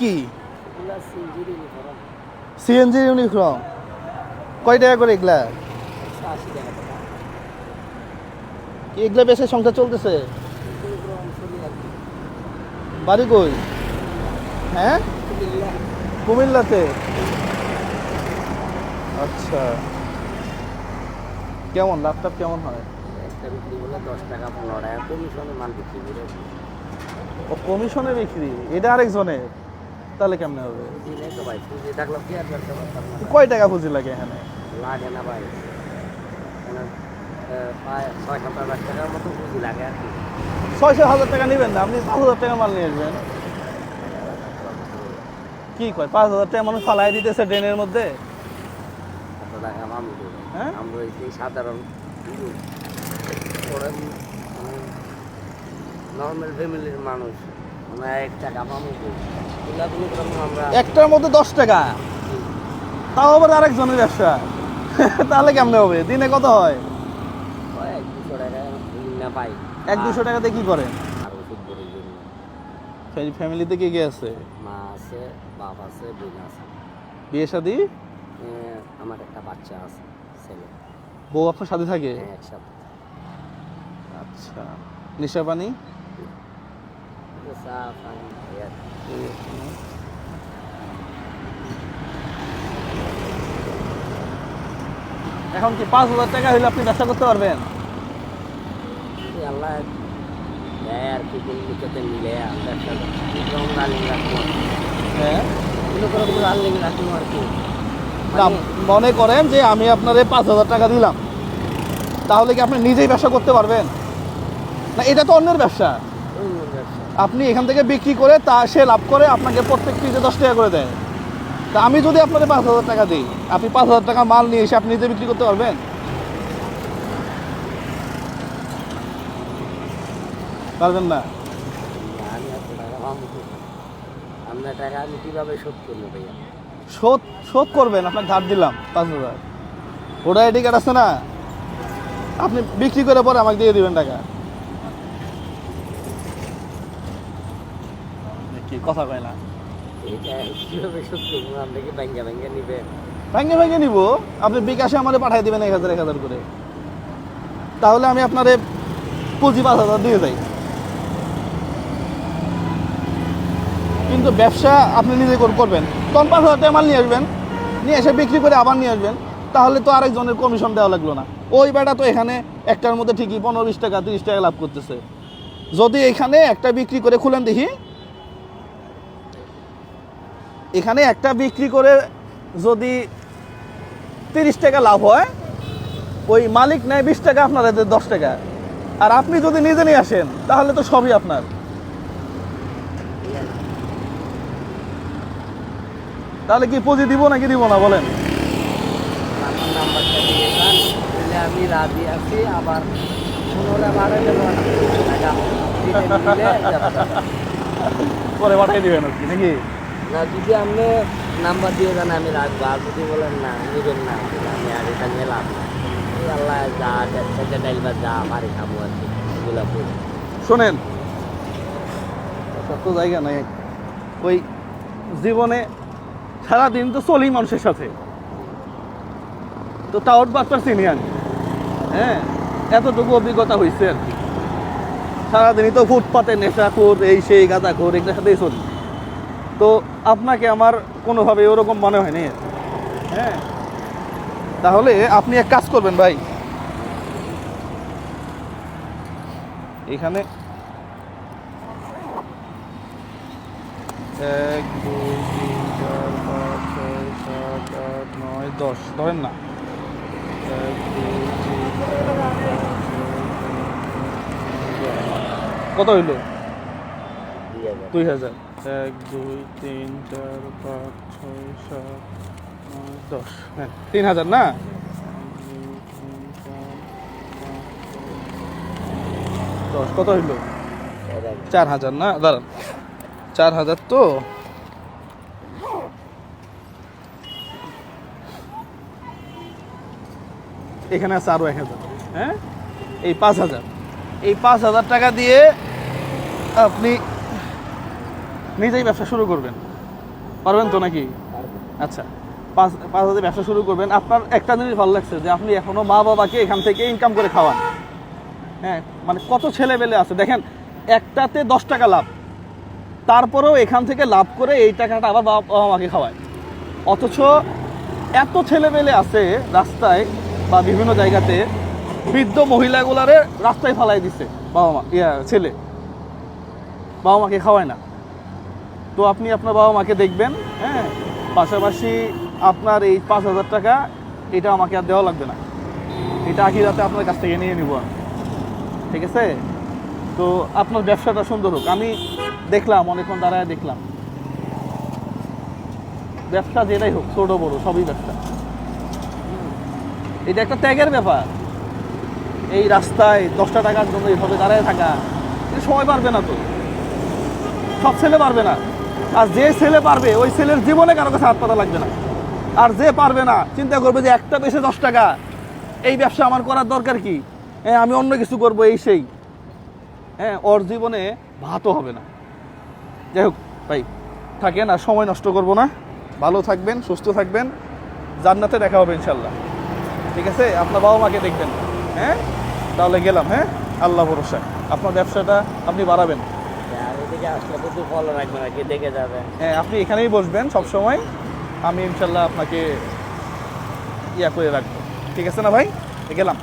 কি? CNG uniform. কয় টাকা করে এগুলা? এগুলা বেশি সংসার চলতেছে? বাড়ি কই? হ্যাঁ, কুমিল্লাতে। আচ্ছা, কেমন লাভটা কেমন হয়? একটা বিক্রি করলে 10 টাকা 15 টাকা কমিশনে মাল বিক্রি করে। ও কমিশনে বিক্রি, এটা আরেকজনের, তাহলে কেমনে হবে? দিনে তো ভাই পুঁজি থাকলে কি আর ব্যবসা করতাম না। কয় টাকা পুঁজি লাগে এখানে? লাগে না ভাই, এখানে প্রায় 6-7 হাজার টাকার মতো পুঁজি লাগে আর কি। 6-7 হাজার টাকা নেবেন না, আপনি 5,000 টাকা মাল নিয়ে আসবেন। কি কয় 5,000 টাকা মানুষ ফালাই দিতেছে ড্রেনের মধ্যে? এত টাকা মামু দেবে। হ্যাঁ, আমরা এই সাধারণ নর্মাল ফ্যামিলির মানুষ, আমরা 1 টাকা মামু দেবে। এগুলা কোনো রকম আমরা একটার মধ্যে 10 টাকা, তাও আবার আরেকজনের ব্যবসা। তাহলে কেমনে হবে? দিনে কত হয়? 1-200 টাকা না পাই। 1-200 টাকাতে কি করেন? আর ওষুধ বড়ির জন্য ফ্যামিলিতে কে কে আছে? মা আছে, বাপ আছে, বোন আছে। বিয়ে শাদী? আমার একটা বাচ্চা আছে, ছেলে। বউ আপনার সাথে থাকে? হ্যাঁ, একসাথে। আচ্ছা, নেশা পানি? চা পানি এই আর কি। এখন কি 5,000 টাকা হইলে আপনি ব্যবসা করতে পারবেন? এই আল্লাহ দেয় আর কি, কোন কিছুতে মিলে ব্যবসা করতে রানিং রাখবো। হ্যাঁ, কোনো কোনো রানিং রাখবো আর কি। না, মনে করেন যে আমি আপনারে 5,000 টাকা দিলাম, তাহলে কি আপনি নিজেই ব্যবসা করতে পারবেন? না, এটা তো অন্যের ব্যবসা। অন্য ব্যবসা। আপনি এখান থেকে বিক্রি করে তা সে লাভ করে আপনাকে প্রত্যেক পিসে 10 টাকা করে দেয়। তা আমি যদি আপনাদের 5,000 টাকা দিই, আপনি 5,000 টাকা মাল নিয়ে এসে আপনি নিজে বিক্রি করতে পারবেন? পারবেন না। আমি এত টাকা মামু দেবো, আপনার টাকা আমি কীভাবে শোধ করবো ভাইয়া? শোধ শোধ করবেন, আপনার ধার দিলাম 5,000, ওটা আইডি কার্ড আছে না, আপনি বিক্রি করে পরে আমাকে দিয়ে দিবেন টাকা। কি কথা কয় না? এটা কীভাবে শোধ করবো? আপনি কি ব্যাঙ্গা ব্যাঙ্গা নিবেন? ভেঙে ভেঙে নিব, আপনি বিকাশে আমাদের পাঠিয়ে দিবেন 1,000 করে, তাহলে আমি আপনারে পুঁজি 5,000 দিয়ে যাই। কিন্তু ব্যবসা আপনি নিজে করবেন, তখন 5,000 টাকা মাল নিয়ে আসবেন, নিয়ে এসে বিক্রি করে আবার নিয়ে আসবেন, তাহলে তো আরেকজনের কমিশন দেওয়া লাগলো না। ওই বেটা তো এখানে একটার মধ্যে ঠিকই 15-20 টাকা 30 টাকা লাভ করতেছে। যদি এখানে একটা বিক্রি করে খুলেন দেখি, এখানে একটা বিক্রি করে যদি 30 টাকা লাভ হয়, ওই মালিক নেয় 20 টাকা, আপনার 10 টাকা, আর আপনি যদি নিজে নিয়ে আসেন তাহলে তো সবই আপনার। তাহলে কি পুঁজি দিব নাকি দিব না বলেন? আমার নাম্বারটা দিয়ে যান, তাহলে আমি রাজি আছি। আবার পুনরায় বাড়াইলে টাকা দিলে পরে পাঠিয়ে দিবেন আর কি নাকি? না, যদি আপনি নাম্বার দিয়ে যান আমি রাখবো। আর যদি বলেন না নেবেন না, তাহলে আমি আর এটা নিয়ে লাভ না। এই আল্লাহ যা সেটা ডাইল বা যা পারি খাবো আর কি, এগুলো করি। শোনেন, তো জায়গা নাই ওই জীবনে, সারাদিন তো চলি মানুষের সাথে, তো টাউট বাচ্চার চিনি আমি। হ্যাঁ, এতটুকু অভিজ্ঞতা হয়েছে আর কি। সারাদিনই তো ফুটপাতে নেশাখোর, এই সেই গাঁজাখোর, এগুলোর সাথেই চলি। তো আপনাকে আমার কোনোভাবে ওরকম মনে হয়নি। হ্যাঁ, তাহলে আপনি এক কাজ করবেন ভাই, এখানে 1 2 3 4 5 6 7 8 9 10 ধরেন না। 1 2 3 4 কত হইল? 2,000। 1 2 3 4 5 6 7 9 10, হ্যাঁ 3,000 না? 10 কত হইল? 4,000 না? দাঁড়ান, 4,000 তো এখানে আছে আরো 1,000। হ্যাঁ, এই 5,000, এই 5,000 টাকা দিয়ে আপনি নিজেই ব্যবসা শুরু করবেন। পারবেন তো নাকি? আচ্ছা, 5,000 ব্যবসা শুরু করবেন। আপনার একটা জিনিস ভালো লাগছে যে আপনি এখনো মা বাবাকে এখান থেকে ইনকাম করে খাওয়ান। হ্যাঁ, মানে কত ছেলেবেলে আছে দেখেন, একটাতে 10 টাকা লাভ, তারপরেও এখান থেকে লাভ করে এই টাকাটা আবার বাবা মাকে খাওয়ায়। অথচ এত ছেলেবেলে আছে রাস্তায় বা বিভিন্ন জায়গাতে, বৃদ্ধ মহিলাগুলারে রাস্তায় ফালাই দিচ্ছে বাবা মা, ছেলে বাবা মাকে খাওয়ায় না। তো আপনি আপনার বাবা মাকে দেখবেন, হ্যাঁ, পাশাপাশি আপনার এই 5,000 টাকা এটা আমাকে আর দেওয়া লাগবে না, এটা আখিরাতে আপনার কাছ থেকে নিয়ে নিব আমি, ঠিক আছে? তো আপনার ব্যবসাটা সুন্দর হোক। আমি দেখলাম অনেকক্ষণ দাঁড়ায় দেখলাম, ব্যবসা যেটাই হোক, ছোট বড় সবই ব্যবসা। এটা একটা ত্যাগের ব্যাপার। এই রাস্তায় 10টা টাকার জন্য এইভাবে দাঁড়ায় থাকা, এটা সবাই পারবে না, তো সব ছেলে পারবে না। আর যে ছেলে পারবে ওই ছেলের জীবনে কারো কাছে হাত পাতা লাগবে না। আর যে পারবে না চিন্তা করবে যে একটা পেশে 10 টাকা, এই ব্যবসা আমার করার দরকার কি, হ্যাঁ আমি অন্য কিছু করবো এই সেই, হ্যাঁ ওর জীবনে ভাতও হবে না। যাই হোক ভাই, থাকেন, আর সময় নষ্ট করব না। ভালো থাকবেন, সুস্থ থাকবেন, জান্নাতে দেখা হবে ইনশাল্লাহ, ঠিক আছে? আপনার বাবা মাকে দেখবেন, হ্যাঁ? তাহলে গেলাম, হ্যাঁ, আল্লাহ ভরসা। আপনার ব্যবসাটা আপনি বাড়াবেন। আর এদিকে আসলে কিন্তু ফলো রাখবেন আর কি, দেখে যাবেন। হ্যাঁ, আপনি এখানেই বসবেন সব সময়, আমি ইনশাল্লাহ আপনাকে ইয়া করে রাখবো, ঠিক আছে না ভাই? গেলাম।